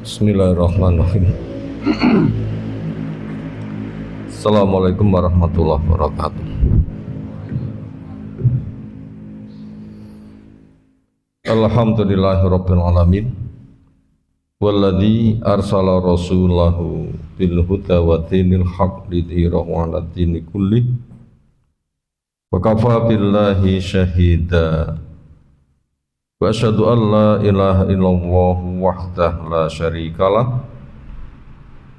Bismillahirrahmanirrahim. Assalamualaikum warahmatullahi wabarakatuh. Alhamdulillahirabbil alamin. Walladzi arsala rasulahu bil huda wa dinil haqq lidhirahu 'ala dini kulli. Wa kafa billahi syahida. Wa asyhadu an la ilaha illallah wahdahu la syarikalah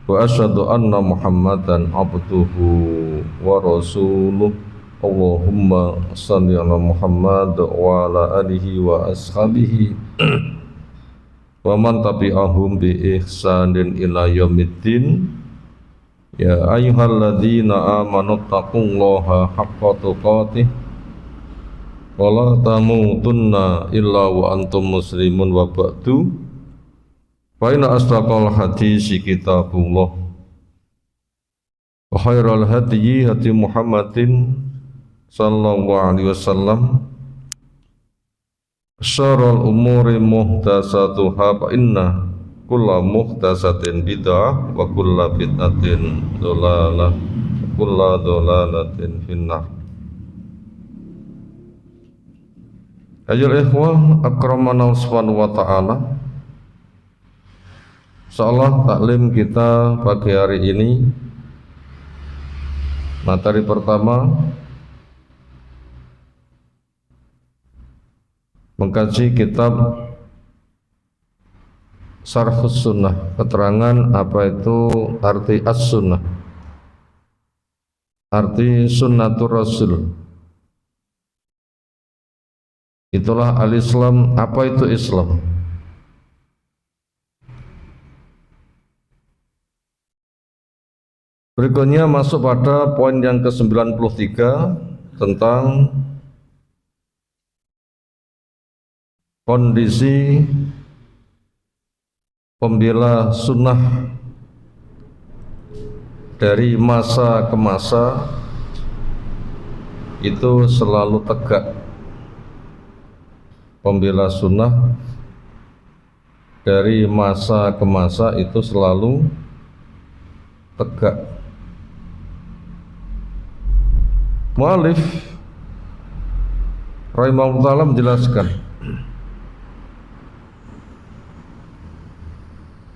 wa asyhadu anna Muhammadan abduhu wa rasuluh. Allahumma shalli ala Muhammad wa ala alihi wa ashabihi wa man tabi'ahum bi ihsanin ila yaumiddin. Ya ayyuhalladzina amanu taqullaha haqqa tuqatih wa la tamutunna illa wa antum muslimun wa ba'du. Fa inna asdaqal hadisi kitabullah wa khairal hadyi hadi Muhammadin sallallahu alaihi wasallam. Syarrul umuri muhdatsatuha fa inna kulla muhdatsatin bid'ah wa kulla bid'atin dhalalah wa kulla dhalalatin finnar. Ayyuhal ikhwah akramana subhanahu wa ta'ala. Insyaallah taklim kita pagi hari ini, materi pertama mengkaji kitab Syarhus Sunnah, keterangan apa itu arti as-sunnah, arti sunnatur rasul. Itulah al-Islam. Apa itu Islam? Berikutnya masuk pada poin yang ke-93 tentang kondisi pembela sunnah dari masa ke masa itu selalu tegak. Pembela sunnah dari masa ke masa itu selalu tegak. Mu'alif rahimahullah ta'ala menjelaskan,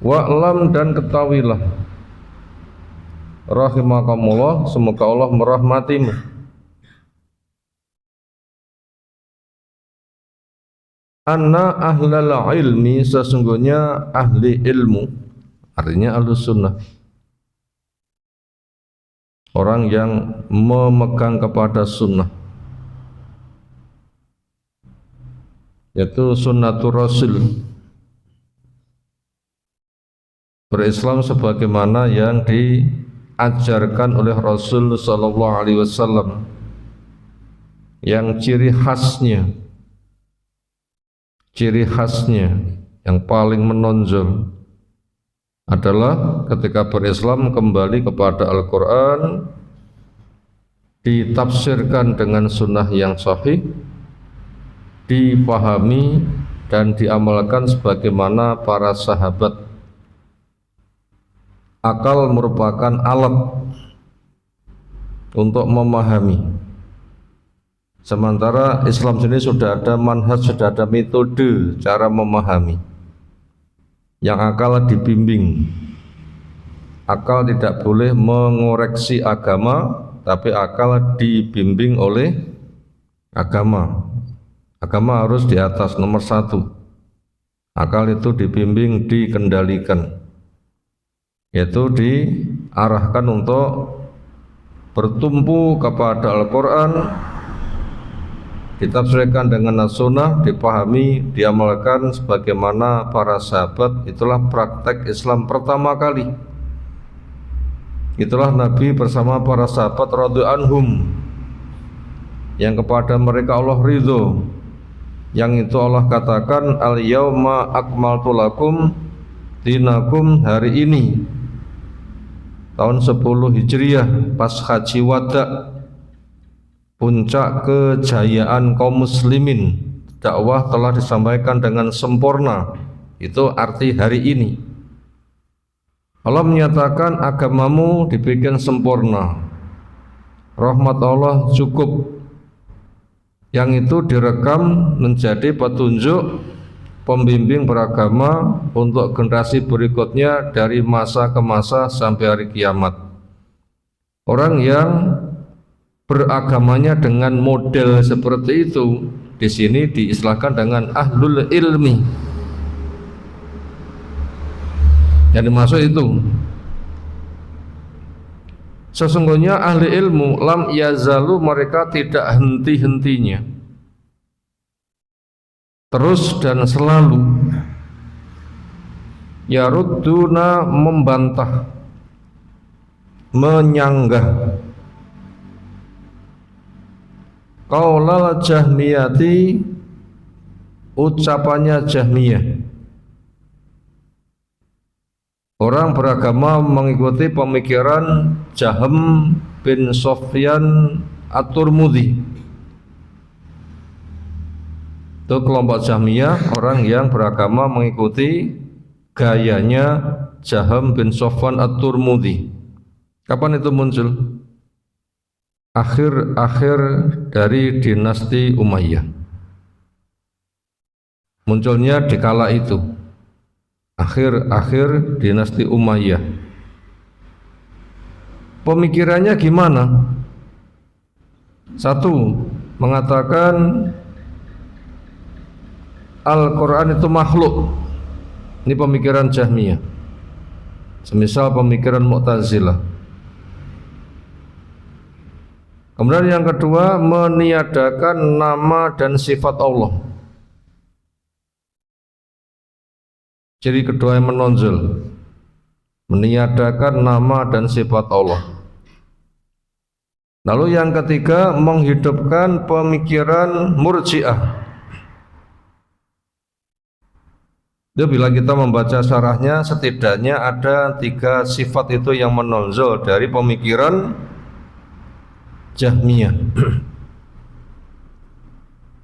wa'lam dan ketahuilah, rahimakumullah, semoga Allah merahmatimu, anna ahlal ilmi, sesungguhnya ahli ilmu, artinya ahlus sunnah, orang yang memegang kepada sunnah, yaitu sunnatur rasul, berislam sebagaimana yang diajarkan oleh Rasul sallallahu alaihi wasallam, yang ciri khasnya yang paling menonjol adalah ketika berislam kembali kepada Al-Quran, ditafsirkan dengan sunnah yang sahih, dipahami dan diamalkan sebagaimana para sahabat. Akal merupakan alat untuk memahami, sementara Islam sendiri sudah ada manhaj, sudah ada metode cara memahami. Yang akal dibimbing. Akal tidak boleh mengoreksi agama, tapi akal dibimbing oleh agama. Agama harus di atas, nomor satu. Akal itu dibimbing, dikendalikan, yaitu diarahkan untuk bertumpu kepada Al-Quran, ditafsirkan dengan as-sunnah, dipahami, diamalkan sebagaimana para sahabat. Itulah praktek Islam pertama kali. Itulah Nabi bersama para sahabat radhiyallahu anhum, yang kepada mereka Allah ridho, yang itu Allah katakan al-yauma akmaltu lakum dinakum, hari ini tahun 10 Hijriah pas Haji Wada, puncak kejayaan kaum muslimin, dakwah telah disampaikan dengan sempurna. Itu arti hari ini. Allah menyatakan agamamu dibikin sempurna, rahmat Allah cukup, yang itu direkam menjadi petunjuk pembimbing beragama untuk generasi berikutnya dari masa ke masa sampai hari kiamat. Orang yang beragamanya dengan model seperti itu di sini diistilahkan dengan ahlul ilmi. Yang dimaksud itu sesungguhnya ahli ilmu lam yazalu, mereka tidak henti-hentinya, terus dan selalu yarudduna, membantah, menyanggah qaulal jahmiyati, ucapannya Jahmiyah. Orang beragama mengikuti pemikiran Jahm bin Sofyan At-Turmudi. Itu kelompok Jahmiyah, orang yang beragama mengikuti gayanya Jahm bin Sofyan At-Turmudi. Kapan itu muncul? Akhir-akhir dari dinasti Umayyah. Munculnya di kala itu. Akhir-akhir dinasti Umayyah. Pemikirannya gimana? Satu, mengatakan Al-Quran itu makhluk. Ini pemikiran Jahmiyah. Semisal pemikiran Mu'tazilah. Kemudian yang kedua, meniadakan nama dan sifat Allah. Ciri kedua yang menonjol, meniadakan nama dan sifat Allah. Lalu yang ketiga, menghidupkan pemikiran Murji'ah. Itu bila kita membaca syarahnya, setidaknya ada 3 sifat itu yang menonjol dari pemikiran Jahmiyah.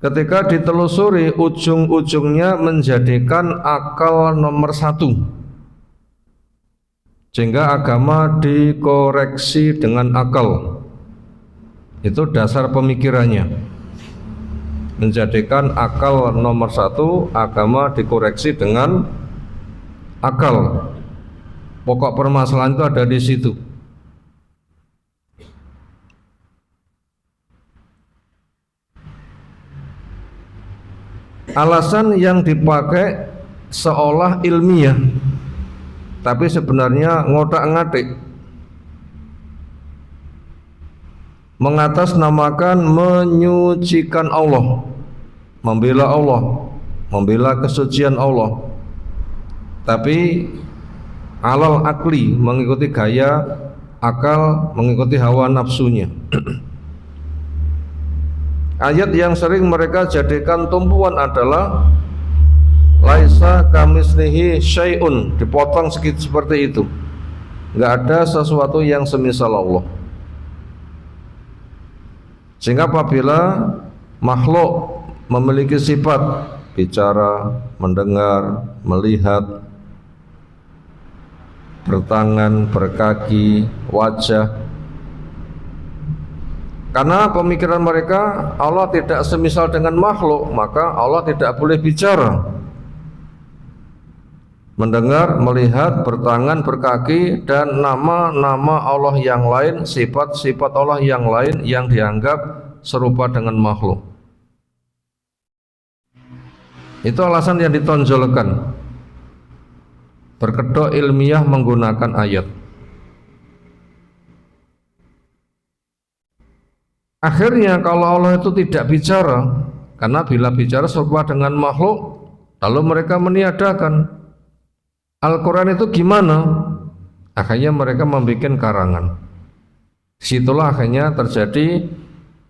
Ketika ditelusuri, ujung-ujungnya menjadikan akal nomor 1, sehingga agama dikoreksi dengan akal. Itu dasar pemikirannya, menjadikan akal nomor 1, agama dikoreksi dengan akal. Pokok permasalahan itu ada di situ. Alasan yang dipakai seolah ilmiah, tapi sebenarnya ngotak-ngatik, mengatasnamakan menyucikan Allah, membela kesucian Allah, tapi alal akli, mengikuti gaya akal, mengikuti hawa nafsunya. Ayat yang sering mereka jadikan tumpuan adalah laisa kamislihi syai'un, dipotong sedikit seperti itu. Enggak ada sesuatu yang semisal Allah. Sehingga apabila makhluk memiliki sifat bicara, mendengar, melihat, bertangan, berkaki, wajah, karena pemikiran mereka Allah tidak semisal dengan makhluk, maka Allah tidak boleh bicara, mendengar, melihat, bertangan, berkaki, dan nama-nama Allah yang lain, sifat-sifat Allah yang lain yang dianggap serupa dengan makhluk. Itu alasan yang ditonjolkan, berkedok ilmiah menggunakan ayat. Akhirnya kalau Allah itu tidak bicara, karena bila bicara serupa dengan makhluk, lalu mereka meniadakan. Al-Quran itu gimana? Akhirnya mereka membuat karangan. Situlah akhirnya terjadi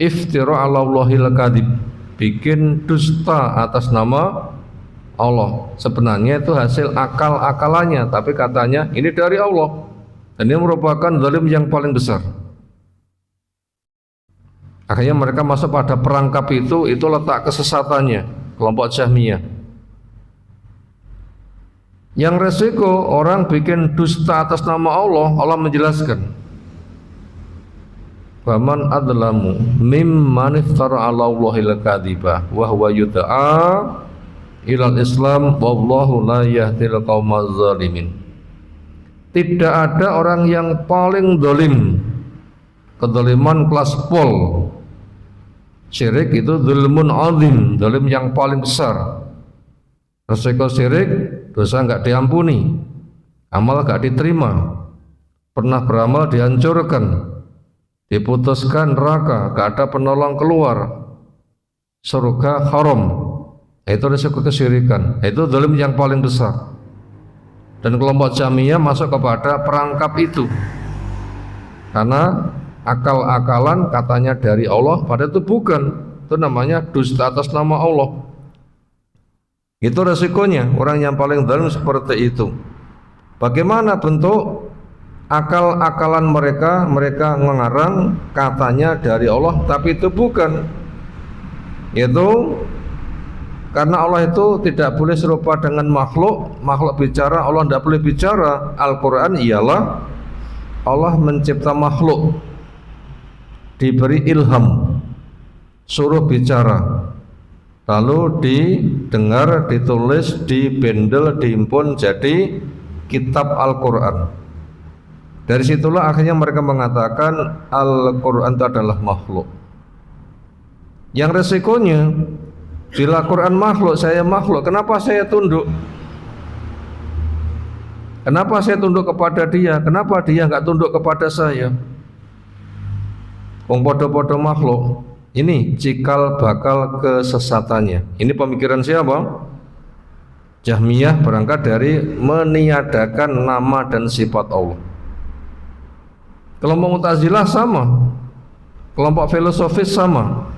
iftira ala Allahil kadhib, bikin dusta atas nama Allah. Sebenarnya itu hasil akal-akalannya, tapi katanya ini dari Allah, dan ini merupakan zalim yang paling besar. Akhirnya mereka masuk pada perangkap itu letak kesesatannya kelompok Jahmiyah. Yang resiko orang bikin dusta atas nama Allah, Allah menjelaskan, faman adlamu mimman iftara 'ala Allahil kadziba wa huwa yud'a ilal Islam wallahu la yahdil qaumaz zalimin. Tidak ada orang yang paling dolim, kedoliman kelas pol. Syirik itu zulmun azim, dolim yang paling besar. Resiko syirik, dosa enggak diampuni, amal enggak diterima, pernah beramal dihancurkan, diputuskan neraka, enggak ada penolong keluar, surga haram. Itu resiko kesyirikan, itu zalim yang paling besar. Dan kelompok Jahmiyah masuk kepada perangkap itu, karena akal-akalan katanya dari Allah, padahal itu bukan. Itu namanya dusta atas nama Allah. Itu resikonya orang yang paling zalim seperti itu. Bagaimana bentuk akal-akalan mereka? Mereka mengarang katanya dari Allah, tapi itu bukan. Itu karena Allah itu tidak boleh serupa dengan makhluk. Makhluk bicara, Allah tidak boleh bicara. Al-Quran ialah Allah mencipta makhluk, diberi ilham, suruh bicara, lalu didengar, ditulis, dibendel, dihimpun jadi kitab Al-Quran. Dari situlah akhirnya mereka mengatakan Al-Quran itu adalah makhluk. Yang resikonya, bila Quran makhluk, saya makhluk, kenapa saya tunduk? Kenapa saya tunduk kepada dia? Kenapa dia enggak tunduk kepada saya? Wong podo-podo makhluk. Ini cikal bakal kesesatannya. Ini pemikiran siapa? Jahmiyah berangkat dari meniadakan nama dan sifat Allah. Kelompok Mu'tazilah sama, kelompok filosofis sama,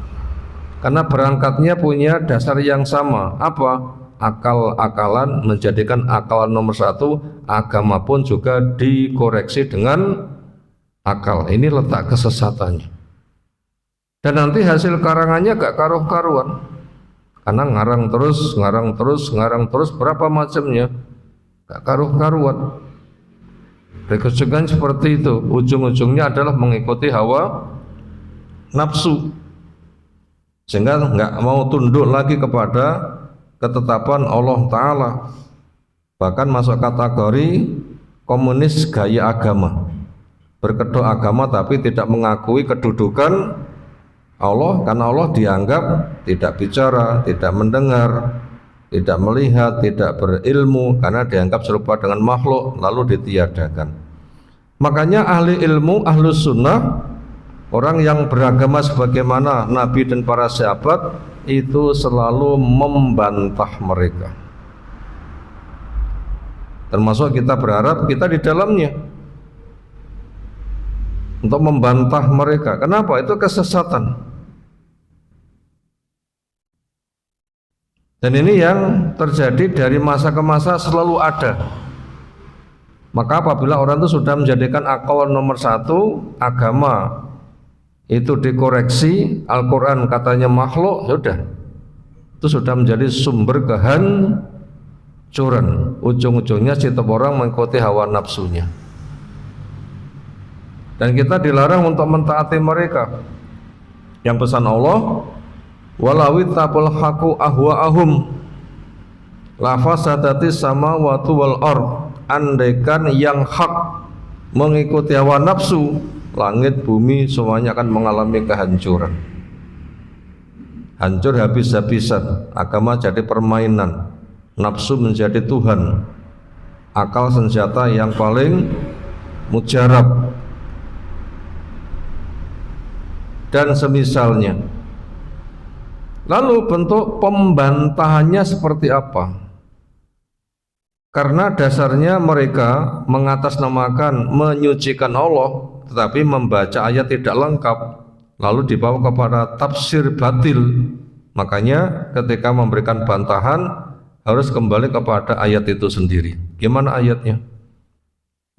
karena berangkatnya punya dasar yang sama. Apa? Akal-akalan menjadikan akal nomor satu, agama pun juga dikoreksi dengan akal. Ini letak kesesatannya. Dan nanti hasil karangannya gak karuh-karuan, karena ngarang terus, berapa macamnya, gak karuh-karuan. Berkesukaan seperti itu, ujung-ujungnya adalah mengikuti hawa nafsu, sehingga nggak mau tunduk lagi kepada ketetapan Allah Ta'ala. Bahkan masuk kategori komunis gaya agama, berkedok agama tapi tidak mengakui kedudukan Allah, karena Allah dianggap tidak bicara, tidak mendengar, tidak melihat, tidak berilmu, karena dianggap serupa dengan makhluk, lalu ditiadakan. Makanya ahli ilmu, ahlus sunnah, orang yang beragama sebagaimana Nabi dan para sahabat, itu selalu membantah mereka. Termasuk kita berharap kita di dalamnya untuk membantah mereka. Kenapa? Itu kesesatan. Dan ini yang terjadi dari masa ke masa selalu ada. Maka apabila orang itu sudah menjadikan akal nomor satu, agama itu dikoreksi, Al-Quran katanya makhluk, sudah, itu sudah menjadi sumber kehancuran. Ujung-ujungnya setiap orang mengikuti hawa nafsunya. Dan kita dilarang untuk mentaati mereka. Yang pesan Allah, walawit tabul haku ahwa'ahum lafasadati samawati wal ard. Andaikan yang hak mengikuti hawa nafsu, langit bumi semuanya akan mengalami kehancuran. Hancur habis-habisan, agama jadi permainan, nafsu menjadi Tuhan, akal senjata yang paling mujarab, dan semisalnya. Lalu bentuk pembantahannya seperti apa? Karena dasarnya mereka mengatasnamakan, menyucikan Allah, tetapi membaca ayat tidak lengkap, lalu dibawa kepada tafsir batil. Makanya ketika memberikan bantahan harus kembali kepada ayat itu sendiri. Gimana ayatnya?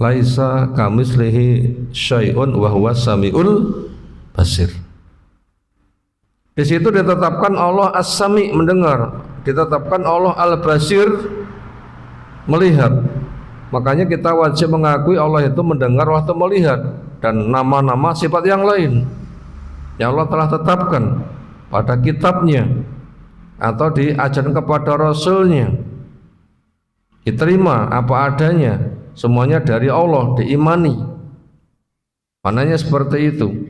Laisa kamislihi syai'un wa huwas samiul basir. Di situ ditetapkan Allah as-sami, mendengar, ditetapkan Allah al-basir, melihat. Makanya kita wajib mengakui Allah itu mendengar waktu melihat, dan nama-nama sifat yang lain yang Allah telah tetapkan pada kitabnya atau diajarkan kepada Rasulnya, diterima apa adanya, semuanya dari Allah, diimani. Maknanya seperti itu.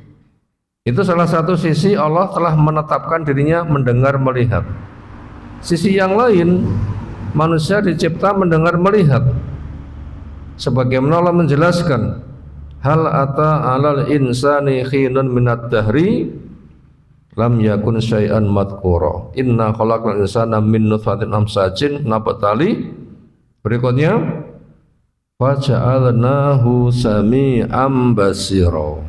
Itu salah satu sisi Allah telah menetapkan dirinya mendengar melihat. Sisi yang lain, manusia dicipta mendengar melihat. Sebagaimana Allah menjelaskan, hal ata 'alal insani khinun minad dahri lam yakun syai'an madhkura. Inna khalaqal insana min nutfatin amsajin nabtali. Berikutnya, wa ja'alnahu sami'an basira.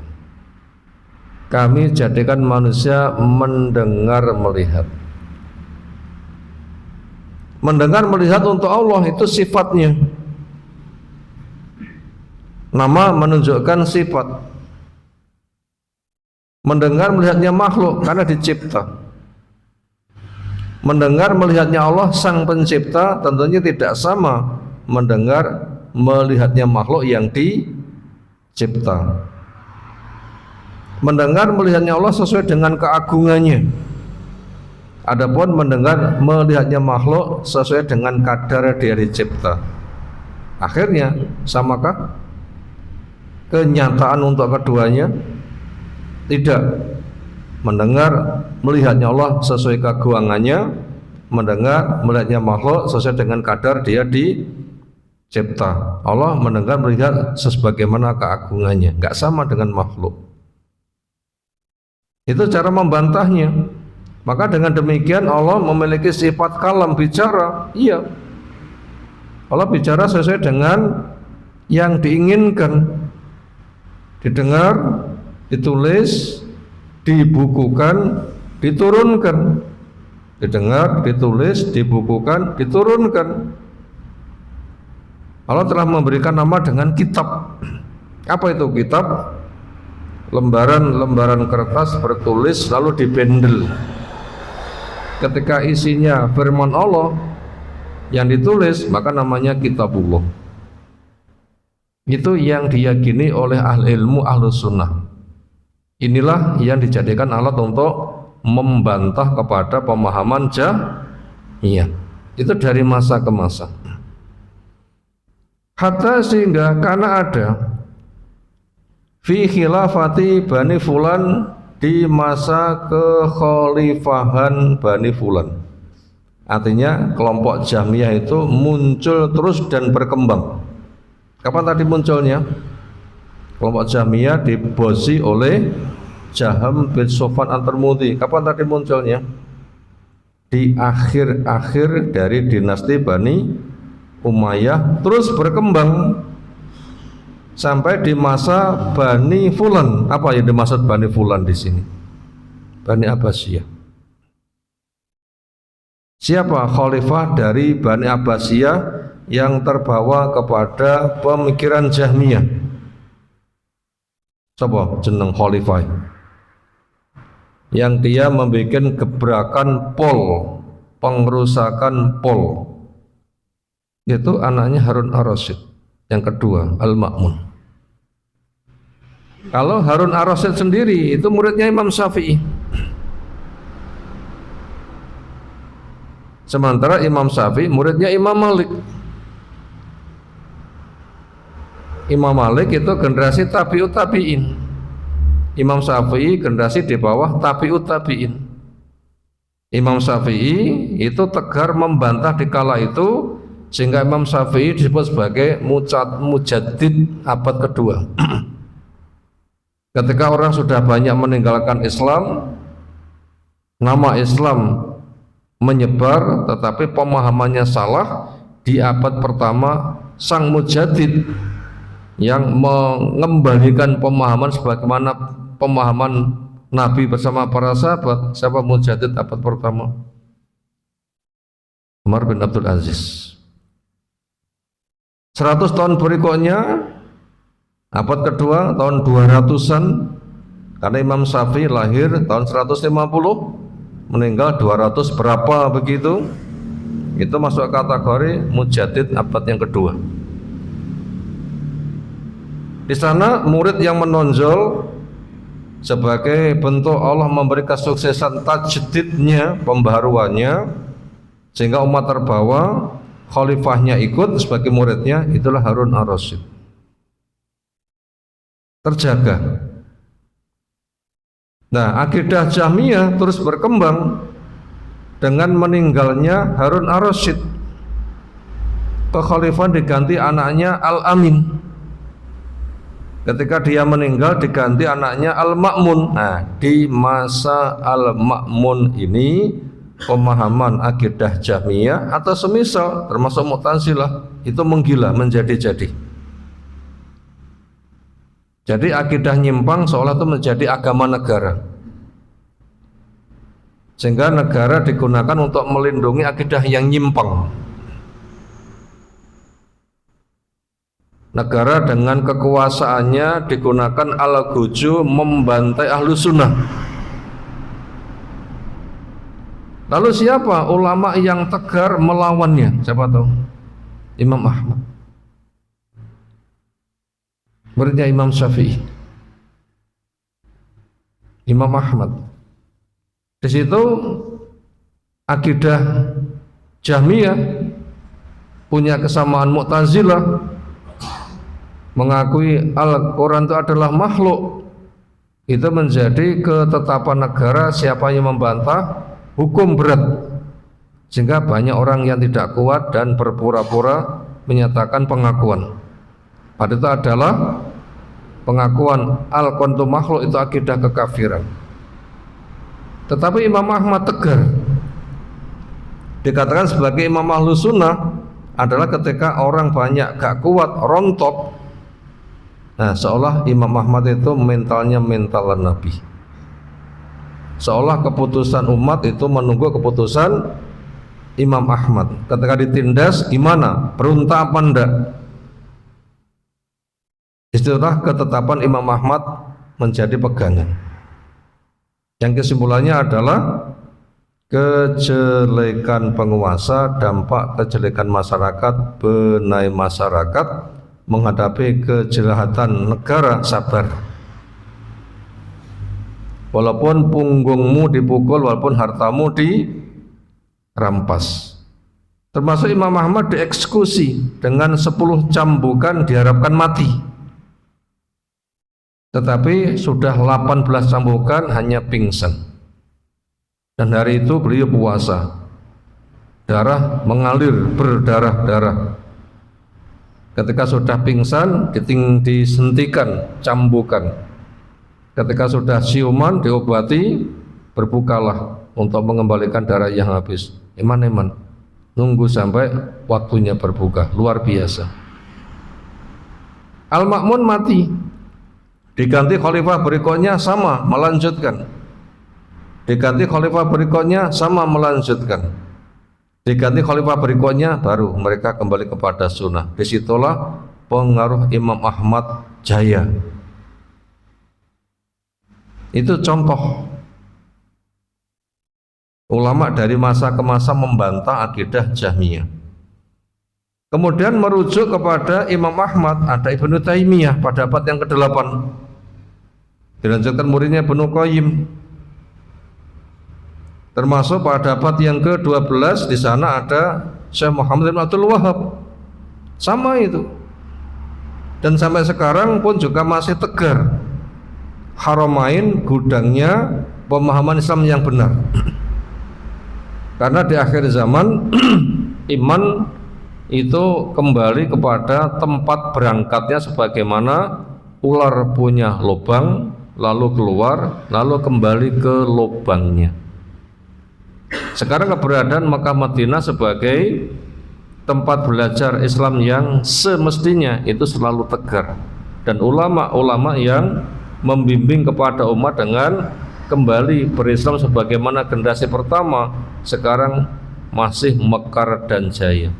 Kami jadikan manusia mendengar melihat. Mendengar melihat untuk Allah itu sifatnya. Nama menunjukkan sifat. Mendengar melihatnya makhluk karena dicipta. Mendengar melihatnya Allah sang pencipta tentunya tidak sama mendengar melihatnya makhluk yang dicipta. Mendengar melihatnya Allah sesuai dengan keagungannya. Adapun mendengar melihatnya makhluk sesuai dengan kadar dia dicipta. Akhirnya samakah kenyataan untuk keduanya? Tidak. Mendengar melihatnya Allah sesuai keagungannya, mendengar melihatnya makhluk sesuai dengan kadar dia dicipta. Allah mendengar melihat sebagaimana keagungannya, enggak sama dengan makhluk. Itu cara membantahnya. Maka dengan demikian Allah memiliki sifat kalam, bicara. Iya, Allah bicara sesuai dengan yang diinginkan. Didengar, ditulis, dibukukan, diturunkan. Didengar, ditulis, dibukukan, diturunkan. Allah telah memberikan nama dengan kitab. Apa itu kitab? Lembaran-lembaran kertas bertulis lalu dibendel. Ketika isinya firman Allah yang ditulis, maka namanya kitabullah. Itu yang diyakini oleh ahli ilmu ahlus sunnah. Inilah yang dijadikan alat untuk membantah kepada pemahaman Jahmiyah. Itu dari masa ke masa. Hatta sehingga karena ada fi khilafati Bani Fulan, di masa kekhalifahan Bani Fulan. Artinya kelompok Jahmiyah itu muncul terus dan berkembang. Kapan tadi munculnya? Kelompok Jahmiyah dibosi oleh Jaham bin Sofwan At-Tirmidzi. Kapan tadi munculnya? Di akhir-akhir dari dinasti Bani Umayyah, terus berkembang sampai di masa Bani Fulan. Apa yang dimaksud Bani Fulan di sini? Bani Abbasiyah. Siapa khalifah dari Bani Abbasiyah yang terbawa kepada pemikiran Jahmiyah? Siapa jeneng khalifah? Yang dia membuat gebrakan pol, pengrusakan pol. Itu anaknya Harun Ar-Rasyid. Yang kedua, Al-Ma'mun. Kalau Harun Ar-Rasyid sendiri itu muridnya Imam Syafi'i. Sementara Imam Syafi'i muridnya Imam Malik. Imam Malik itu generasi tabi'ut tabi'in. Imam Syafi'i generasi di bawah tabi'ut tabi'in. Imam Syafi'i itu tegar membantah di kala itu, sehingga Imam Syafi'i disebut sebagai mujaddid abad kedua. Ketika orang sudah banyak meninggalkan Islam, nama Islam menyebar, tetapi pemahamannya salah. Di abad pertama, sang mujaddid yang mengembalikan pemahaman sebagaimana pemahaman Nabi bersama para sahabat. Siapa mujaddid abad pertama? Umar bin Abdul Aziz. 100 tahun berikutnya, abad kedua, tahun 200-an, karena Imam Syafi'i lahir tahun 150, meninggal 200 berapa begitu. itu masuk kategori mujaddid abad yang kedua. Di sana murid yang menonjol sebagai bentuk Allah memberi kesuksesan tajdidnya, pembaharuannya, sehingga umat terbawa, khalifahnya ikut sebagai muridnya, itulah Harun ar-Rasyid. Terjaga. Nah, akidah Jahmiyah terus berkembang dengan meninggalnya Harun ar-Rasyid. Kekhalifahan diganti anaknya Al-Amin. Ketika dia meninggal diganti anaknya Al-Ma'mun. Nah, di masa Al-Ma'mun ini pemahaman akidah Jahmiyah atau semisal termasuk Mu'tazilah itu menggila, menjadi-jadi. Jadi akidah nyimpang seolah itu menjadi agama negara, sehingga negara digunakan untuk melindungi akidah yang nyimpang. Negara dengan kekuasaannya digunakan al-guju membantai ahlu sunnah. Lalu siapa ulama yang tegar melawannya? Siapa tahu? Imam Ahmad, muridnya Imam Syafi'i. Imam Ahmad. Di situ akidah Jahmiyah punya kesamaan Mu'tazilah, mengakui Al-Quran itu adalah makhluk. Itu menjadi ketetapan negara. Siapa yang membantah, hukum berat. Sehingga banyak orang yang tidak kuat dan berpura-pura menyatakan pengakuan. Padahal itu adalah pengakuan Al-Quran itu makhluk, itu akidah kekafiran. Tetapi Imam Ahmad tegar. Dikatakan sebagai Imam Ahlus Sunnah adalah ketika orang banyak gak kuat, rontok. Nah, seolah Imam Ahmad itu mentalnya mental Nabi. Seolah keputusan umat itu menunggu keputusan Imam Ahmad. Ketika ditindas gimana? Berontak apa enggak? Istilah ketetapan Imam Ahmad menjadi pegangan. Yang kesimpulannya adalah kejelekan penguasa, dampak kejelekan masyarakat, benahi masyarakat menghadapi kejahatan negara, sabar. Walaupun punggungmu dipukul, walaupun hartamu dirampas. Termasuk Imam Ahmad dieksekusi dengan 10 cambukan, diharapkan mati. Tetapi sudah 18 cambukan hanya pingsan. Dan hari itu beliau puasa. Darah mengalir berdarah-darah. Ketika sudah pingsan disentikan cambukan. Ketika sudah siuman diobati, berbukalah untuk mengembalikan darah yang habis. Iman-iman, nunggu sampai waktunya berbuka. Luar biasa. Al-Ma'mun mati, diganti khalifah berikutnya sama melanjutkan. Diganti khalifah berikutnya sama melanjutkan. Diganti khalifah berikutnya baru mereka kembali kepada sunnah. Disitulah pengaruh Imam Ahmad jaya. Itu contoh ulama dari masa ke masa membantah akidah Jahmiyah. Kemudian merujuk kepada Imam Ahmad ada Ibnu Taimiyah pada abad yang ke-8. Dilanjutkan muridnya Ibnu Qayyim. Termasuk pada abad yang ke-12 di sana ada Syekh Muhammad bin Abdul Wahab. Sama itu. Dan sampai sekarang pun juga masih tegar. Haramain gudangnya pemahaman Islam yang benar. Karena di akhir zaman iman itu kembali kepada tempat berangkatnya, sebagaimana ular punya lubang lalu keluar lalu kembali ke lubangnya. Sekarang keberadaan Mekah Madinah sebagai tempat belajar Islam yang semestinya itu selalu tegar, dan ulama-ulama yang membimbing kepada umat dengan kembali berislam sebagaimana generasi pertama sekarang masih mekar dan jaya.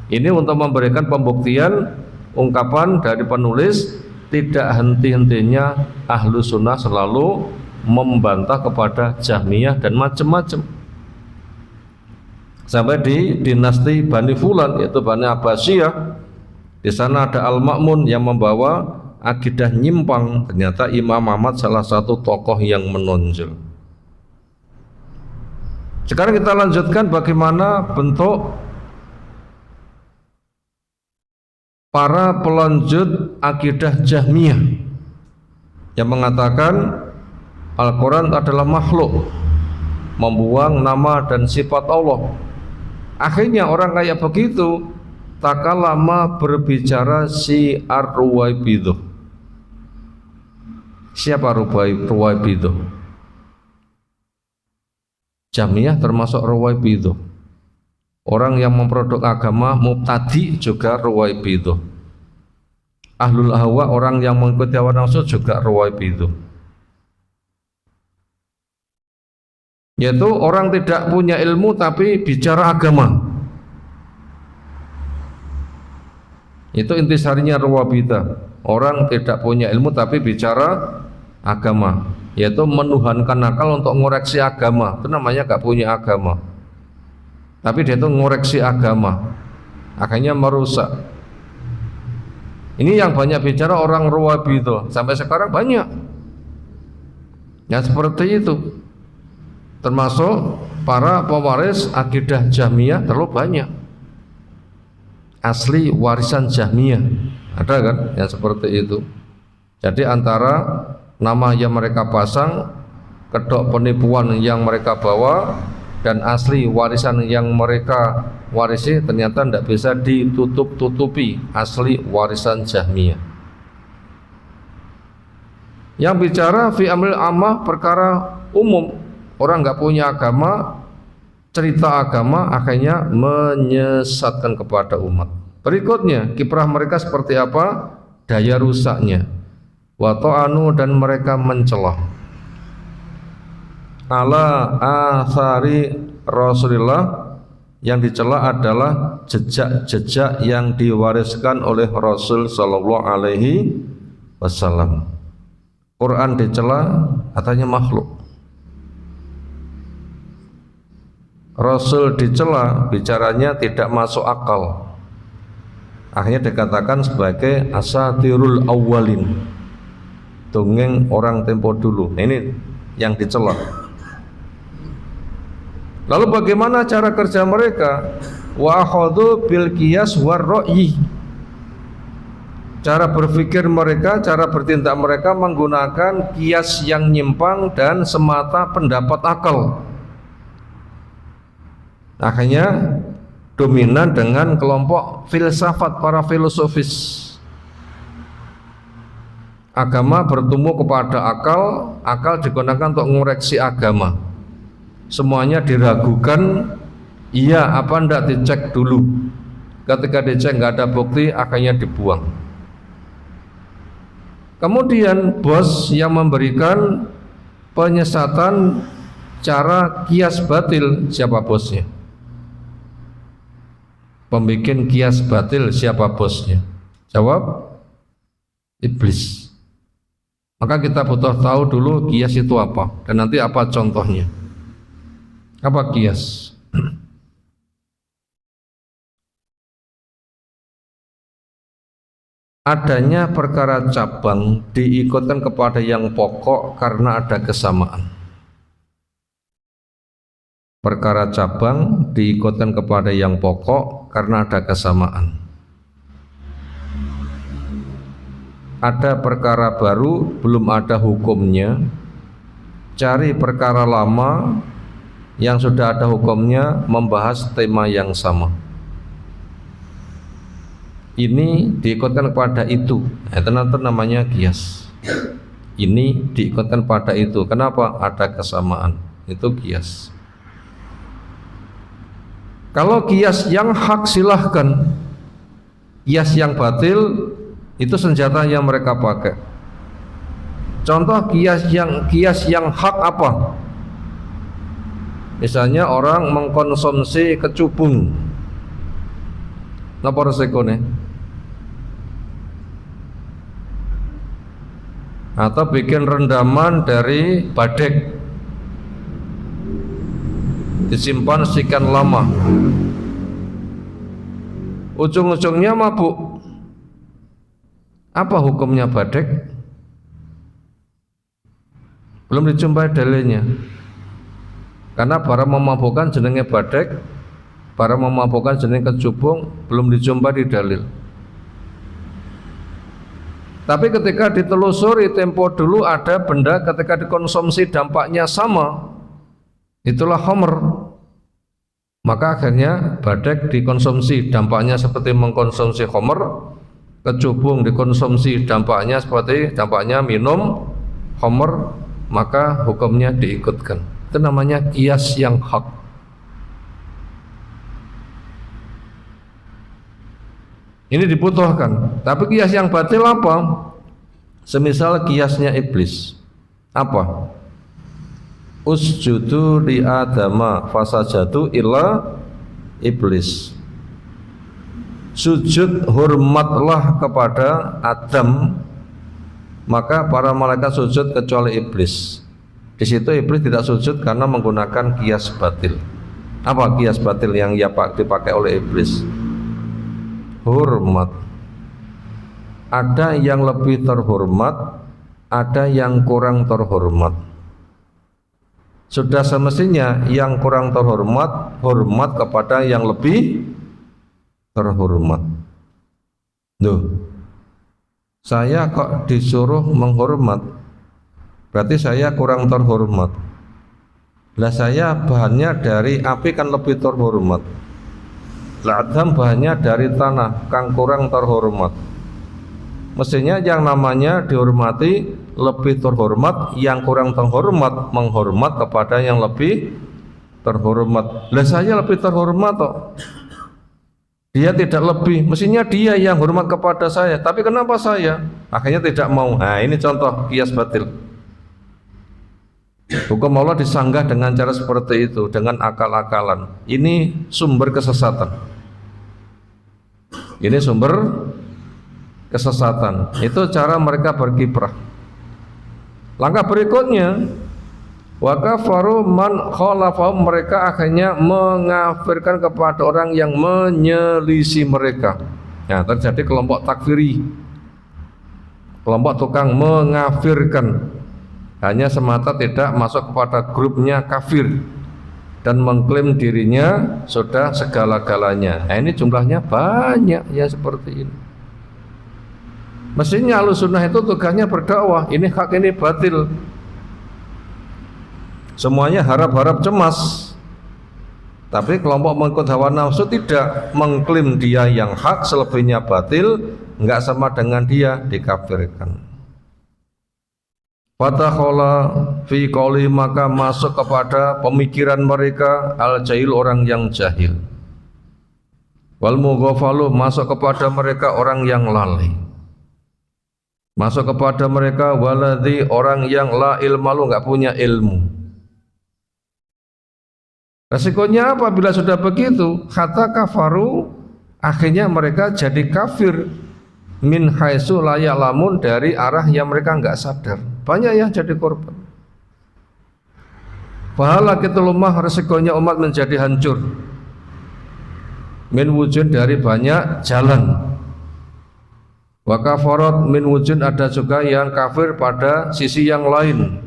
Ini untuk memberikan pembuktian ungkapan dari penulis, tidak henti-hentinya ahlu sunnah selalu membantah kepada Jahmiyah dan macam-macam. sampai di dinasti Bani Fulan, yaitu Bani Abbasiyah. Di sana ada Al-Ma'mun yang membawa akidah nyimpang. Ternyata Imam Ahmad salah satu tokoh yang menonjol. Sekarang kita lanjutkan bagaimana bentuk para pelanjut akidah Jahmiyah yang mengatakan Al-Quran adalah makhluk, membuang nama dan sifat Allah. Akhirnya orang kayak begitu tak lama berbicara si Ar-Ruwaibidah. Siapa Ruwaibidah? Jahmiyah termasuk Ruwaibidah. Orang yang memproduk agama mubtadi juga Ruwaibidah. Ahlul Ahwa, orang yang mengikuti hawa nafsu, juga Ruwaibidah. Yaitu orang tidak punya ilmu tapi bicara agama. Itu intisarinya Ruwaibidah. Orang tidak punya ilmu tapi bicara agama, yaitu menuhankan akal untuk ngoreksi agama. Itu namanya gak punya agama, tapi dia itu ngoreksi agama, akhirnya merusak. Ini yang banyak bicara orang Ruwaibidah sampai sekarang banyak yang seperti itu, termasuk para pewaris akidah Jahmiyah terlalu banyak. Asli warisan Jahmiyah ada kan yang seperti itu. Jadi antara nama yang mereka pasang, kedok penipuan yang mereka bawa, dan asli warisan yang mereka warisi ternyata tidak bisa ditutup-tutupi asli warisan Jahmiyah. Yang bicara fi amril ammah, perkara umum, orang nggak punya agama, cerita agama akhirnya menyesatkan kepada umat. Berikutnya kiprah mereka seperti apa? Daya rusaknya. Wa ta'anu, dan mereka mencela ala athari Rasulullah. Yang dicela adalah jejak-jejak yang diwariskan oleh Rasul sallallahu alaihi wasallam. Quran dicela, katanya makhluk. Rasul dicela, bicaranya tidak masuk akal. Akhirnya dikatakan sebagai asatirul awwalin, dongeng orang tempo dulu. Nah, ini yang dicela. Lalu bagaimana cara kerja mereka? Wa akhadhu bil qiyas war ra'yi. Cara berpikir mereka, cara bertindak mereka menggunakan kias yang nyimpang dan semata pendapat akal. Akhirnya dominan dengan kelompok filsafat, para filosofis. Agama bertumbuh kepada akal, akal digunakan untuk mengoreksi agama. Semuanya diragukan, iya apa ndak, dicek dulu. Ketika dicek nggak ada bukti, akhirnya dibuang. Kemudian bos yang memberikan penyesatan cara kias batil, siapa bosnya? Pembikin kias batil, siapa bosnya? Jawab, iblis. Maka kita butuh tahu dulu kias itu apa, dan nanti apa contohnya. Apa kias? Adanya perkara cabang diikutkan kepada yang pokok karena ada kesamaan. Perkara cabang diikutkan kepada yang pokok karena ada kesamaan. Ada perkara baru, belum ada hukumnya, cari perkara lama yang sudah ada hukumnya, membahas tema yang sama. Ini diikutkan kepada itu, itu nanti namanya kias. Ini diikutkan pada itu, kenapa? Ada kesamaan, itu kias. Kalau kias yang hak silahkan, kias yang batil itu senjata yang mereka pakai. Contoh kias yang hak apa? Misalnya orang mengkonsumsi kecubung, napa resikonya? Atau bikin rendaman dari badek, disimpan sekian lama, ujung-ujungnya mabuk. Apa hukumnya badek? Belum dijumpai dalilnya. Karena barang memabukkan jenenge badek, barang memabukkan jenenge kecubung, belum dijumpai di dalil. Tapi ketika ditelusuri tempo dulu ada benda ketika dikonsumsi dampaknya sama, itulah khamr. Maka akhirnya badek dikonsumsi dampaknya seperti mengkonsumsi khamr, kecubung dikonsumsi dampaknya seperti dampaknya minum khamr, maka hukumnya diikutkan. Itu namanya qiyas yang hak. Ini dibutuhkan. Tapi qiyas yang batil apa? Semisal qiyasnya iblis. Apa? Usjudu li adama fasajadu illa iblis. Sujud hormatlah kepada Adam, maka para malaikat sujud kecuali iblis. Di situ iblis tidak sujud karena menggunakan qiyas batil. Apa qiyas batil yang dipakai oleh iblis? Hormat. Ada yang lebih terhormat, ada yang kurang terhormat. Sudah semestinya yang kurang terhormat hormat kepada yang lebih terhormat. Duh, saya kok disuruh menghormat, berarti saya kurang terhormat. Lah saya bahannya dari api kan lebih terhormat. Lah Adam bahannya dari tanah, kang kurang terhormat. Mestinya yang namanya dihormati lebih terhormat, yang kurang terhormat menghormat kepada yang lebih terhormat. Lah saya lebih terhormat toh. Dia tidak lebih, mestinya dia yang hormat kepada saya. Tapi kenapa saya? Akhirnya tidak mau. Nah ini contoh qiyas batil. Hukum Allah disanggah dengan cara seperti itu, dengan akal-akalan. Ini sumber kesesatan. Ini sumber kesesatan. Itu cara mereka berkiprah. Langkah berikutnya, wa kafaru man khalafahum, mereka akhirnya mengafirkan kepada orang yang menyelisih mereka. Ya, terjadi kelompok takfiri, kelompok tukang mengafirkan, hanya semata tidak masuk kepada grupnya kafir dan mengklaim dirinya sudah segala-galanya. Nah, ini jumlahnya banyak ya seperti ini. Mestinya Ahlussunnah itu tugasnya berdakwah, ini hak ini batil. Semuanya harap-harap cemas. Tapi kelompok mengikut hawa nafsu tidak, mengklaim dia yang hak, selebihnya batil, enggak sama dengan dia, dikafirkan. Fatakhala fi qouli, maka masuk kepada pemikiran mereka al-jahil, orang yang jahil. Wal mughafalu, masuk kepada mereka orang yang lalai. Masuk kepada mereka waladhi, orang yang la ilmalu, enggak punya ilmu. Resikonya apa bila sudah begitu? Kata kafaru, akhirnya mereka jadi kafir min haitsu la ya'lamun, dari arah yang mereka enggak sadar. Banyak yang jadi korban. Pahala kita lemah, resikonya umat menjadi hancur. Min wujud, dari banyak jalan. Wa kafarat min wujud, ada juga yang kafir pada sisi yang lain.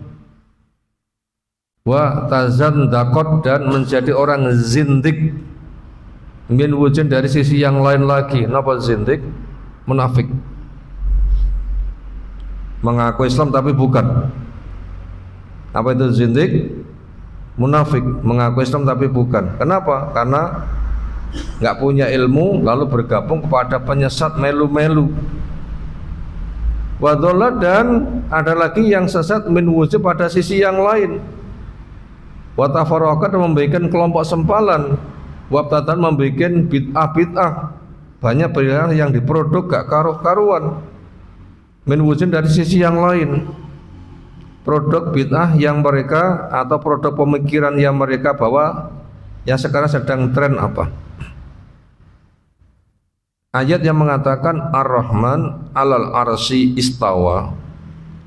Wa tazandaqat, dan menjadi orang zindik. Min wujud, dari sisi yang lain lagi. Napa zindik? Munafik. Mengaku Islam tapi bukan. Apa itu zindik? Munafik, mengaku Islam tapi bukan. Kenapa? Karena nggak punya ilmu lalu bergabung kepada penyesat melu-melu. Wadhallah, dan ada lagi yang sesat min wujud pada sisi yang lain. Watafarraqat, membikin kelompok sempalan. Wabtatan, membikin bid'ah-bid'ah. Banyak bid'ah yang diproduk gak karuan. Min wujud, dari sisi yang lain. Produk bid'ah yang mereka, atau produk pemikiran yang mereka bawa, yang sekarang sedang tren apa? Ayat yang mengatakan Ar-Rahman alal arsy istawa,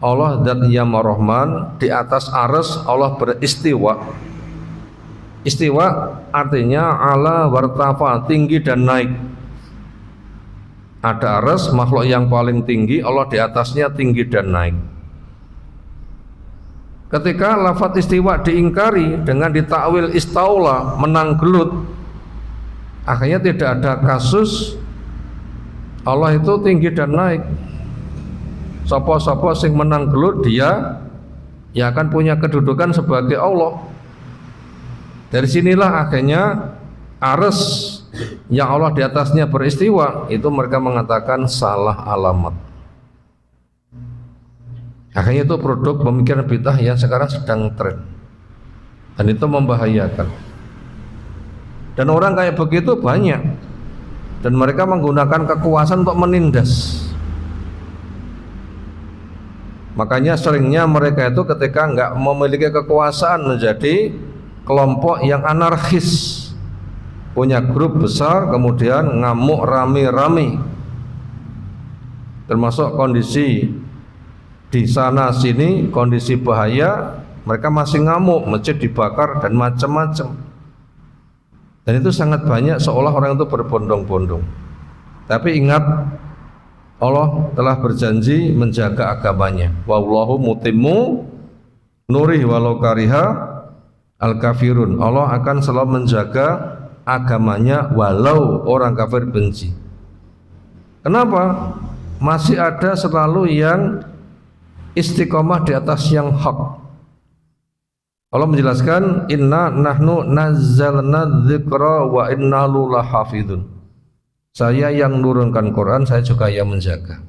Allah zat yang Ar-Rahman, di atas arsy Allah beristiwa. Istiwa artinya ala wartafa, tinggi dan naik. Ada arsy, makhluk yang paling tinggi, Allah di atasnya tinggi dan naik. Ketika lafadz istiwa diingkari dengan ditakwil istaula, menang gelut, akhirnya tidak ada kasus Allah itu tinggi dan naik. Sopo-sopo sing menang gelut dia ya akan punya kedudukan sebagai Allah. Dari sinilah akhirnya arsy yang Allah di atasnya beristiwa itu mereka mengatakan salah alamat. Akhirnya itu produk pemikiran bid'ah yang sekarang sedang tren, dan itu membahayakan. Dan orang kayak begitu banyak, dan mereka menggunakan kekuasaan untuk menindas. Makanya seringnya mereka itu ketika nggak memiliki kekuasaan menjadi kelompok yang anarkis, punya grup besar kemudian ngamuk rame-rame, termasuk kondisi di sana sini kondisi bahaya mereka masih ngamuk, masjid dibakar dan macam-macam. Dan itu sangat banyak, seolah orang itu berbondong-bondong. Tapi ingat, Allah telah berjanji menjaga agamanya. Wallahu mutimmu nurih walau kariha al-kafirun. Allah akan selalu menjaga agamanya walau orang kafir benci. Kenapa? Masih ada selalu yang istiqomah di atas yang hak. Allah menjelaskan, inna nahnu nazzalna dzikra wa inna lahu lahafidun. Saya yang nurunkan Quran, saya juga yang menjaga.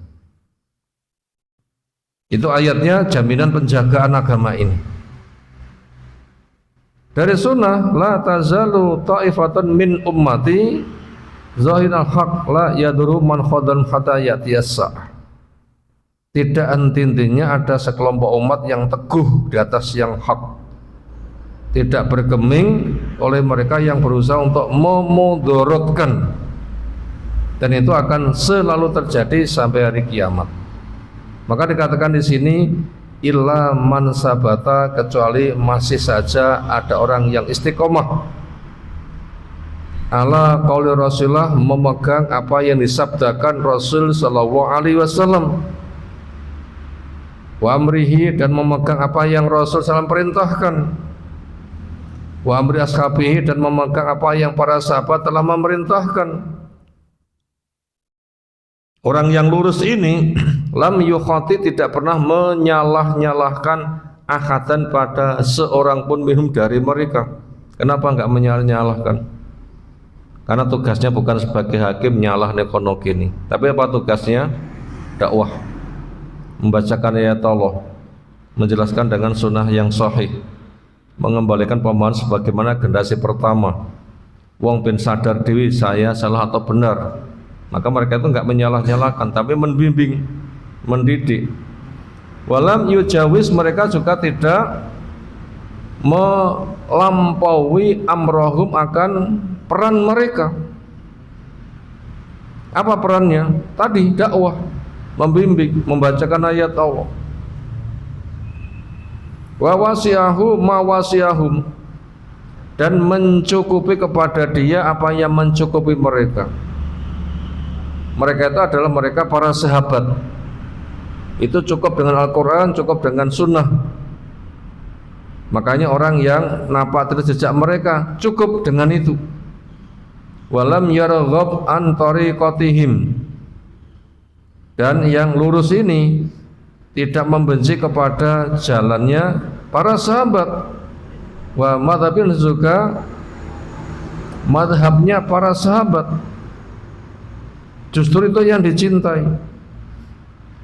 Itu ayatnya jaminan penjagaan agama ini. Dari sunnah, la tazalu ta'ifatun min ummati zahiral haq la yaduru man khadan hatta ya'tiyas-sa'ah. Tidak henti-hentinya ada sekelompok umat yang teguh di atas yang hak, tidak bergeming oleh mereka yang berusaha untuk memudorotkan, dan itu akan selalu terjadi sampai hari kiamat. Maka dikatakan di sini illa man sabata, kecuali masih saja ada orang yang istiqomah ala qauli Rasulullah, memegang apa yang disabdakan Rasul sallallahu alaihi wasallam, wa amrihi, dan memegang apa yang Rasul SAW perintahkan, wa amri ashabihi, dan memegang apa yang para sahabat telah memerintahkan. Orang yang lurus ini lam yukhati, tidak pernah menyalah-nyalahkan ahadan pada seorang pun minhum dari mereka. Kenapa enggak menyalah-nyalahkan? Karena tugasnya bukan sebagai hakim nyalah nekono kini, tapi apa tugasnya? Dakwah, membacakan ayat Allah, menjelaskan dengan sunnah yang sahih, mengembalikan pemahaman sebagaimana generasi pertama. Wong bin sadar dewi saya salah atau benar, maka mereka itu enggak menyalah-nyalahkan, tapi membimbing, mendidik. Walam yujawiz, mereka juga tidak melampaui amrohum, akan peran mereka. Apa perannya? Tadi dakwah, membimbing, membacakan ayat Allah. Wa wasiyahu ma wasiyahum, dan mencukupi kepada dia apa yang mencukupi mereka. Mereka itu adalah mereka para sahabat. Itu cukup dengan Al-Quran, cukup dengan sunnah. Makanya orang yang napak terus jejak mereka cukup dengan itu. Walam yarghab an tariqatihim, dan yang lurus ini tidak membenci kepada jalannya para sahabat. Wa madhabin, juga madhabnya para sahabat, justru itu yang dicintai.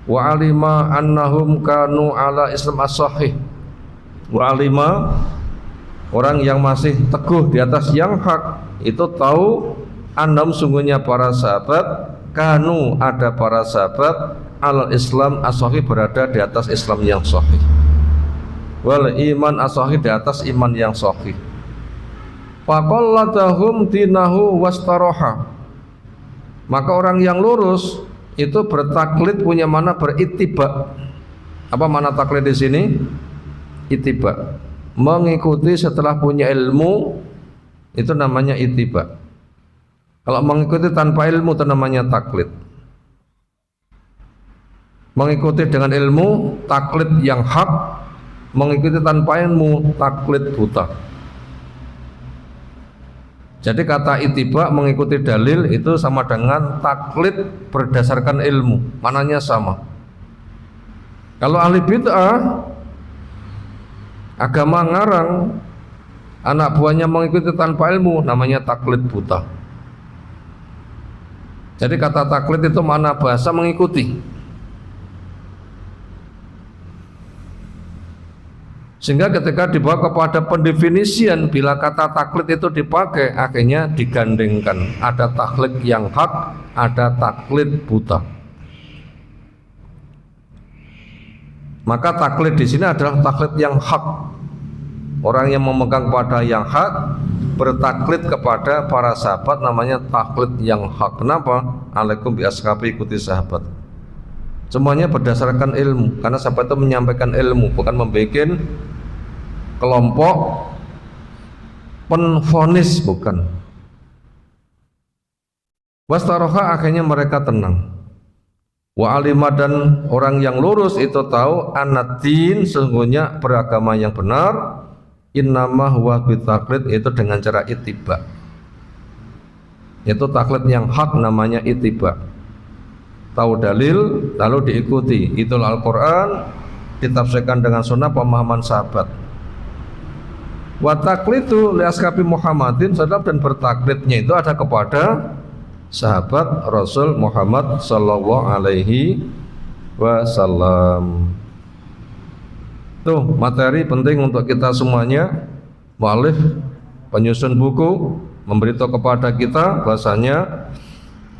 Wa alima annahum kanu ala Islam as-sahih. Wa alima, orang yang masih teguh di atas yang hak itu tahu, annahum, sungguhnya para sahabat, kanu, ada para sahabat, al Islam as-sahih, berada di atas Islam yang sahih, wal iman as-sahih, di atas iman yang sahih. Faqallatahum dinahu wastaroha, maka orang yang lurus itu bertaklid, punya mana berittiba. Apa mana taklid di sini? Ittiba, mengikuti setelah punya ilmu, itu namanya ittiba. Kalau mengikuti tanpa ilmu itu namanya taklid. Mengikuti dengan ilmu taklid yang hak, mengikuti tanpa ilmu taklid buta. Jadi kata ittiba mengikuti dalil itu sama dengan taklid berdasarkan ilmu, mananya sama. Kalau ahli bid'ah agama ngarang, anak buahnya mengikuti tanpa ilmu, namanya taklid buta. Jadi kata taklid itu makna bahasa mengikuti. Sehingga ketika dibawa kepada pendefinisian, bila kata taklid itu dipakai, akhirnya digandengkan. Ada taklid yang hak, ada taklid buta. Maka taklid di sini adalah taklid yang hak. Orang yang memegang pada yang hak bertaklid kepada para sahabat, namanya taklid yang hak. Kenapa? Alaikum bi ashabi, ikuti sahabat. Semuanya berdasarkan ilmu, karena sahabat itu menyampaikan ilmu, bukan membuat kelompok penvonis, bukan. Wastaroha, akhirnya mereka tenang. Wa alimah, dan orang yang lurus itu tahu anaddin, sesungguhnya beragama yang benar innama huwa bitaklid, itu dengan cara ittiba. Itu taklid yang hak, namanya ittiba. Tahu dalil lalu diikuti, itulah Al-Quran ditafsirkan dengan sunnah pemahaman sahabat. Wa taklidu li ashabi Muhammadin, dan bertaklidnya itu ada kepada sahabat Rasul Muhammad sallallahu alaihi wasallam. Tuh materi penting untuk kita semuanya. Mu'alif penyusun buku memberitahu kepada kita bahasanya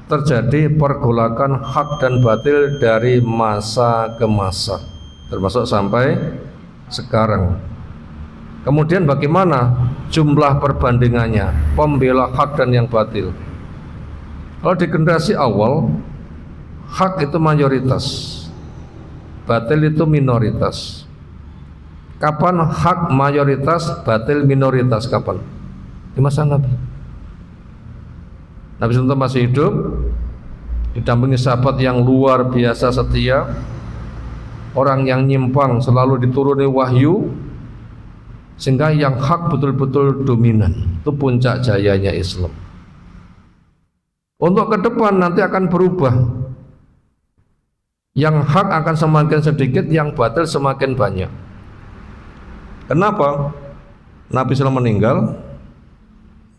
terjadi pergolakan hak dan batil dari masa ke masa, termasuk sampai sekarang. Kemudian bagaimana jumlah perbandingannya, pembela hak dan yang batil? Kalau di generasi awal, hak itu mayoritas, batil itu minoritas. Kapan hak mayoritas, batil minoritas? Kapan? Di masa Nabi. Nabi SAW masih hidup, didampingi sahabat yang luar biasa setia, orang yang nyimpang selalu dituruni wahyu, sehingga yang hak betul-betul dominan. Itu puncak jayanya Islam. Untuk ke depan nanti akan berubah. Yang hak akan semakin sedikit, yang batil semakin banyak. Kenapa? Nabi SAW meninggal,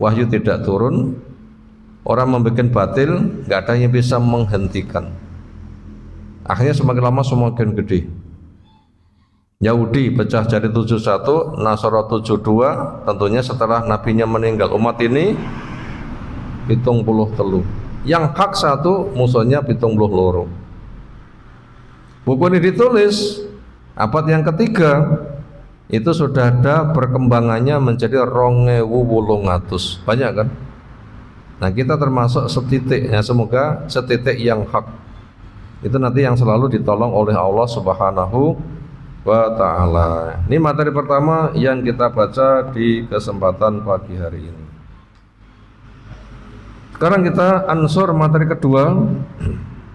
wahyu tidak turun, orang membuat batil, nggak ada yang bisa menghentikan. Akhirnya semakin lama semakin gede. Yahudi pecah jadi 71, Nasara 72, tentunya setelah nabinya meninggal. Umat ini 73. Yang hak satu, musuhnya 72. Buku ini ditulis abad yang ketiga, itu sudah ada perkembangannya menjadi 2800. Banyak kan? Nah, kita termasuk setitiknya, semoga setitik yang hak. Itu nanti yang selalu ditolong oleh Allah Subhanahu wa ta'ala. Ini materi pertama yang kita baca di kesempatan pagi hari ini. Sekarang kita ansur materi kedua,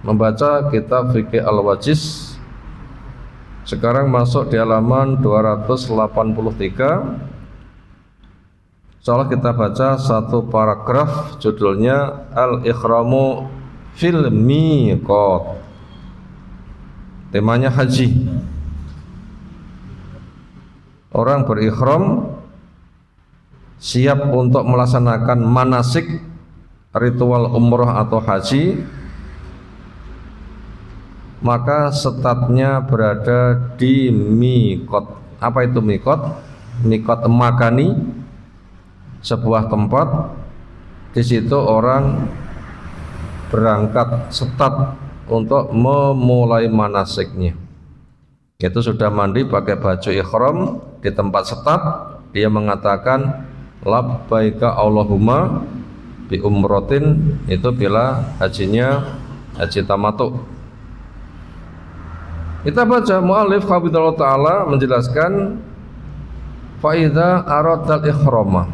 membaca kitab Fiqh Al-Wajiz. Sekarang masuk di halaman 283. Insyaallah kita baca satu paragraf, judulnya Al-Ikhramu fil Miqat. Temanya haji. Orang berikhram siap untuk melaksanakan manasik, ritual umrah atau haji, maka setatnya berada di miqat. Apa itu miqat? Miqat makani, sebuah tempat. Di situ orang berangkat setat untuk memulai manasiknya. Itu sudah mandi pakai baju ihram di tempat setat, dia mengatakan labbaika Allahumma bi umrotin, itu bila hajinya haji tamattu. Kita baca mu'alif hafizallahu ta'ala menjelaskan fa idza aradal ikhrama,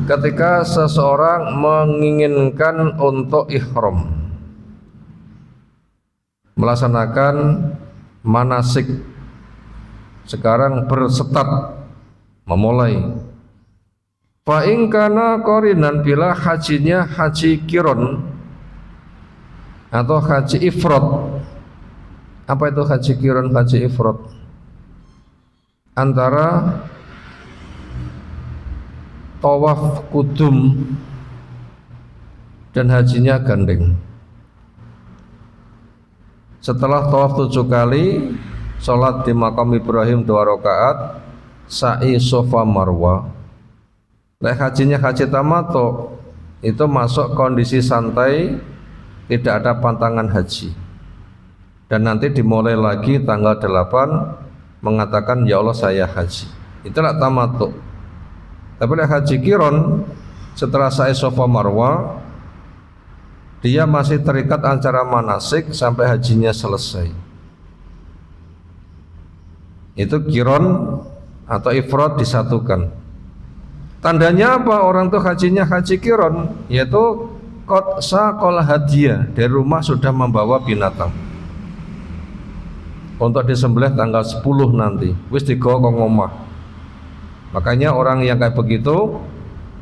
ketika seseorang menginginkan untuk ihram, melaksanakan manasik, sekarang bersetat memulai. Fa in kana qorinan, bila hajinya haji kiron atau haji ifrad. Apa itu haji kiron, haji ifrad? Antara tawaf kudum dan hajinya gandeng. Setelah tawaf 7 kali, sholat di makam Ibrahim 2 rakaat, sa'i Safa Marwa. Hajinya haji tamattu itu masuk kondisi santai, tidak ada pantangan haji, dan nanti dimulai lagi tanggal 8 mengatakan ya Allah saya haji. Itulah tamattu. Tapi haji kiron setelah sa'i Safa Marwa, dia masih terikat antara manasik sampai hajinya selesai. Itu kiron atau ifrad disatukan. Tandanya apa orang tuh hajinya haji kiron? Yaitu qad saqal hadiah, dari rumah sudah membawa binatang untuk disembelih tanggal 10 nanti, wis digawa kok ngomah. Makanya orang yang kayak begitu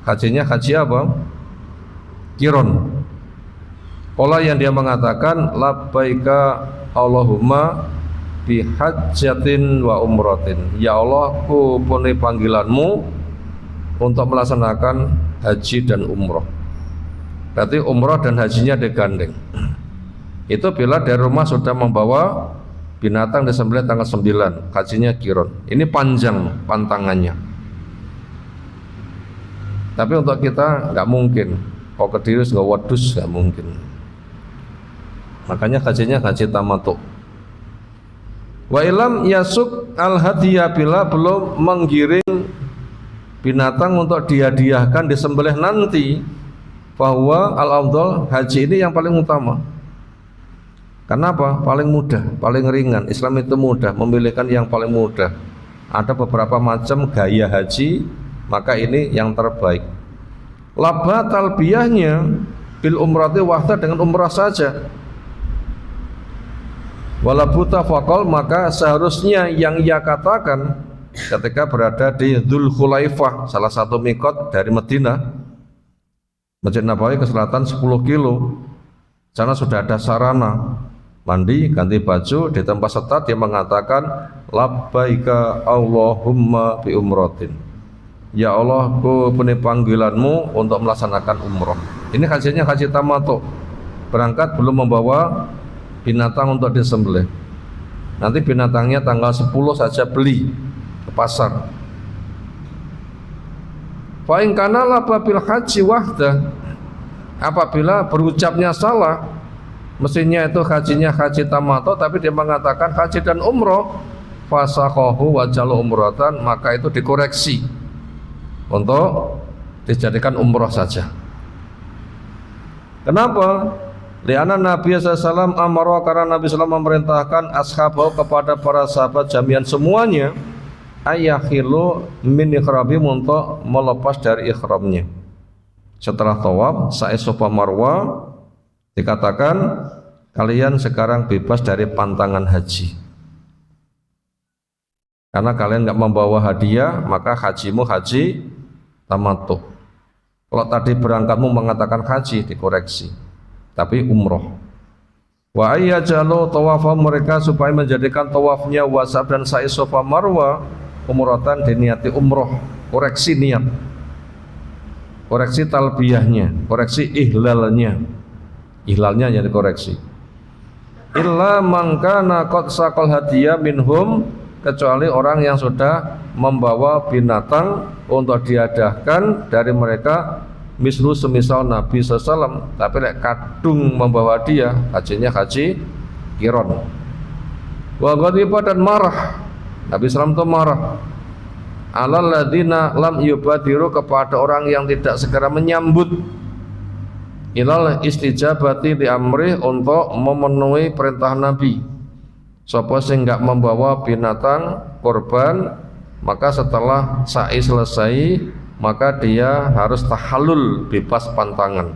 hajinya haji apa? Kiron. Pola yang dia mengatakan labbaika Allahumma bihajjatin wa umratin. Ya Allah, ku penuhi panggilanmu untuk melaksanakan haji dan umroh. Berarti umroh dan hajinya digandeng. Itu bila dari rumah sudah membawa binatang disembelih tanggal 9, hajinya kiron. Ini panjang pantangannya. Tapi untuk kita nggak mungkin. Kau Kediri nggak wadus, nggak mungkin. Makanya hajinya haji tamattu. Wa ilam yasuk al hadiyah, bila belum menggiring binatang untuk dihadiahkan disembelih nanti, bahwa al-afdal, haji ini yang paling utama. Kenapa? Paling mudah, paling ringan. Islam itu mudah, memilihkan yang paling mudah. Ada beberapa macam gaya haji, maka ini yang terbaik. Labah talbiyahnya bil umrati wahda, dengan umrah saja. Walabuta faqal, maka seharusnya yang ia katakan ketika berada di Dzul Khulaifah, salah satu mikot dari Madinah, Masjid Nabawi ke selatan 10 kilo. Sana sudah ada sarana, mandi, ganti baju, di tempat setat dia mengatakan labbaika Allahumma bi umratin. Ya Allah, ku penuhi panggilanmu untuk melaksanakan umroh. Ini hajinya haji tamattu. Berangkat belum membawa binatang untuk disembelih. Nanti binatangnya tanggal 10 saja beli ke pasar. Fa in kana laba bil haji wahda, apabila berucapnya salah, mestinya itu hajinya haji tamattu, tapi dia mengatakan haji dan umroh, fasakhahu wa jalu umratan, maka itu dikoreksi untuk dijadikan umroh saja. Kenapa? Li'anna Nabi SAW amara, karena Nabi SAW memerintahkan ashabahu, kepada para sahabat jami'an semuanya, ayakhilu min ikhrabim, untuk melepas dari ikhramnya. Setelah tawaf sa'i Safa Marwa, dikatakan kalian sekarang bebas dari pantangan haji. Karena kalian nggak membawa hadiah, maka hajimu haji tamattu. Kalau tadi berangkatmu mengatakan haji, dikoreksi, tapi umroh. Wa ayyajalu tawafah, mereka supaya menjadikan tawafnya wasab dan sa'i Safa Marwa umratan, diniati umroh. Koreksi niat, koreksi talbiyahnya, koreksi ihlalnya, ihlalnya yang dikoreksi. Illa man kana qad saqal hadiya minhum, kecuali orang yang sudah membawa binatang untuk dihadiahkan dari mereka, mislu semisal Nabi SAW, tapi lek kadung membawa dia, hajinya haji kiron. Wa ghadiba, dan marah, Nabi SAW itu marah, alal ladzina lam yubadiru, kepada orang yang tidak segera menyambut ilal istijabati di amri, untuk memenuhi perintah Nabi. Sapa sing enggak membawa binatang korban, maka setelah sa'i selesai maka dia harus tahallul, bebas pantangan.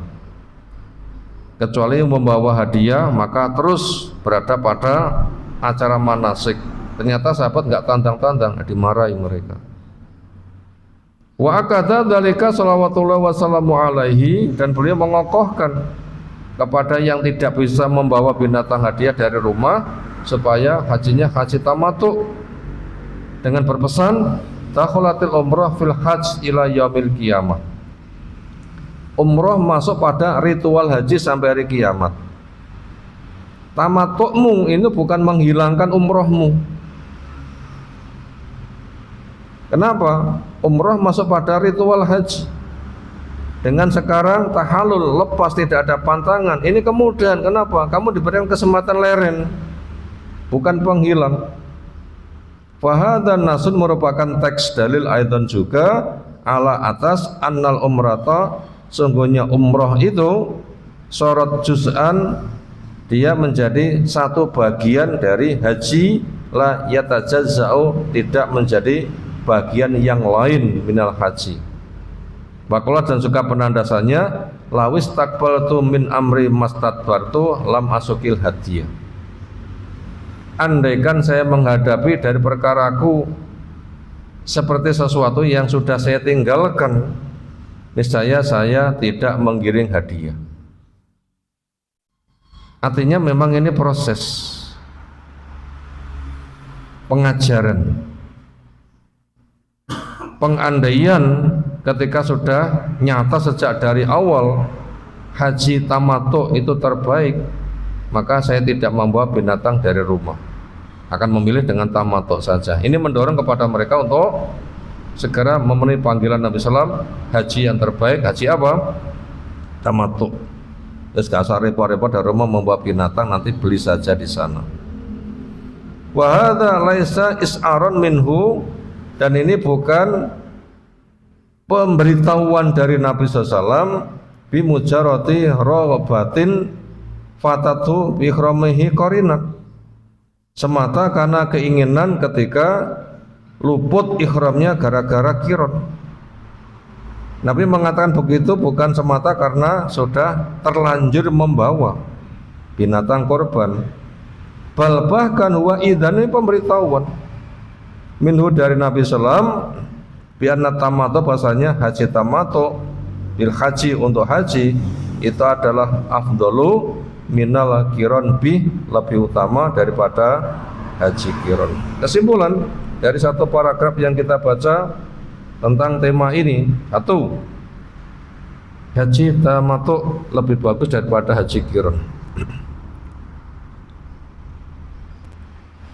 Kecuali membawa hadiah, maka terus berada pada acara manasik. Ternyata sahabat nggak tandang-tandang, dimarahi mereka. Wa akada dzalika shalawatullah wasallamu alaihi, dan beliau mengokohkan kepada yang tidak bisa membawa binatang hadiah dari rumah supaya hajinya haji tamattu dengan berpesan dakhalatil umrah fil hajj ila yaumil qiyamah. Umrah masuk pada ritual haji sampai hari kiamat. Tamattu'mu ini bukan menghilangkan umrahmu. Kenapa? Umrah masuk pada ritual haji. Dengan sekarang tahallul, lepas, tidak ada pantangan. Ini kemudahan. Kenapa? Kamu diberikan kesempatan leren, bukan penghilang. Fahadan nasun merupakan teks dalil aidan juga ala atas annal umrata, sungguhnya umrah itu sorot juz'an, dia menjadi satu bagian dari haji, la yatajazza'u, tidak menjadi bagian yang lain minal haji. Bakulah dan suka penandasannya lawis takbaltu min amri mastadbartu lam asukil hadiyah. Andaikan saya menghadapi dari perkaraku seperti sesuatu yang sudah saya tinggalkan, niscaya saya tidak menggiring hadiah. Artinya memang ini proses pengajaran, pengandaian. Ketika sudah nyata sejak dari awal haji tamattu itu terbaik, maka saya tidak membawa binatang dari rumah, akan memilih dengan tamattu saja. Ini mendorong kepada mereka untuk segera memenuhi panggilan Nabi SAW, haji yang terbaik, haji apa? Tamattu. Terus gak usah repot-repot dari rumah membawa binatang, nanti beli saja di sana. Wa hadza laisa is'aron minhu, dan ini bukan pemberitahuan dari Nabi SAW bi mujarati raghabatin fatatu bi ihramihi qarinat, semata karena keinginan ketika luput ihramnya gara-gara kiron. Nabi mengatakan begitu bukan semata karena sudah terlanjur membawa binatang korban, bal bahkan huwa idzan, ini pemberitahuan minhu dari Nabi SAW bianna tamattu, bahasanya haji tamattu bil haji, untuk haji itu adalah afdalu minal kiron, bi, lebih utama daripada haji kiron. Kesimpulan dari satu paragraf yang kita baca tentang tema ini, satu, haji tamattu lebih bagus daripada haji kiron.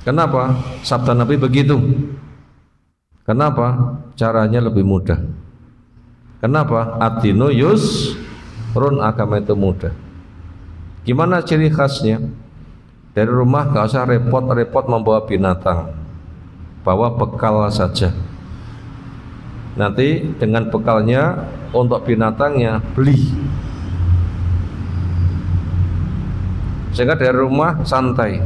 Kenapa? Sabda Nabi begitu. Kenapa? Caranya lebih mudah. Kenapa? Ad-dinu yusrun, agama itu mudah. Gimana ciri khasnya? Dari rumah gak usah repot-repot membawa binatang, bawa bekal saja. Nanti dengan bekalnya untuk binatangnya beli, sehingga dari rumah santai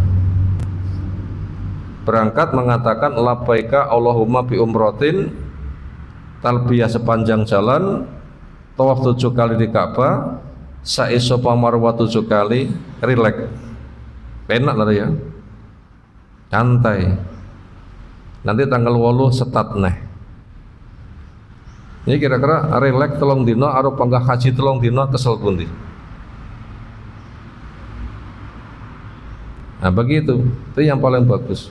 berangkat mengatakan labbaika Allahumma bi umratin, talbiyah sepanjang jalan, tawaf 7 kali di Ka'bah, sa'i Safa Marwah 7 kali, rileks, enak lah ya, santai. Nanti tanggal 8 setat neh. Ini kira-kira rileks 3 dino arep panggah haji 3 dino kesel pundi. Nah begitu, itu yang paling bagus.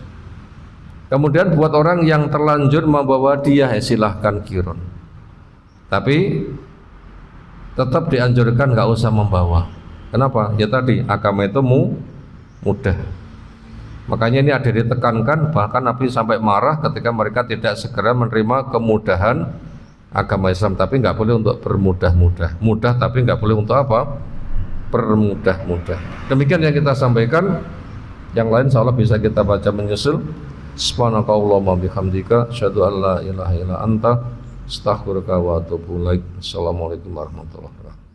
Kemudian buat orang yang terlanjur membawa dia, silahkan kiron, tapi tetap dianjurkan nggak usah membawa. Kenapa? Ya tadi agama itu mudah. Makanya ini ada ditekankan, bahkan Nabi sampai marah ketika mereka tidak segera menerima kemudahan agama Islam. Tapi nggak boleh untuk bermudah-mudah, mudah tapi nggak boleh untuk apa? Bermudah-mudah. Demikian yang kita sampaikan. Yang lain insyaallah bisa kita baca menyusul. Subhanakallahumma bihamdika asyhadu an la ilaha illa anta astaghfiruka wa atubu ilaik. Assalamualaikum warahmatullahi wabarakatuh.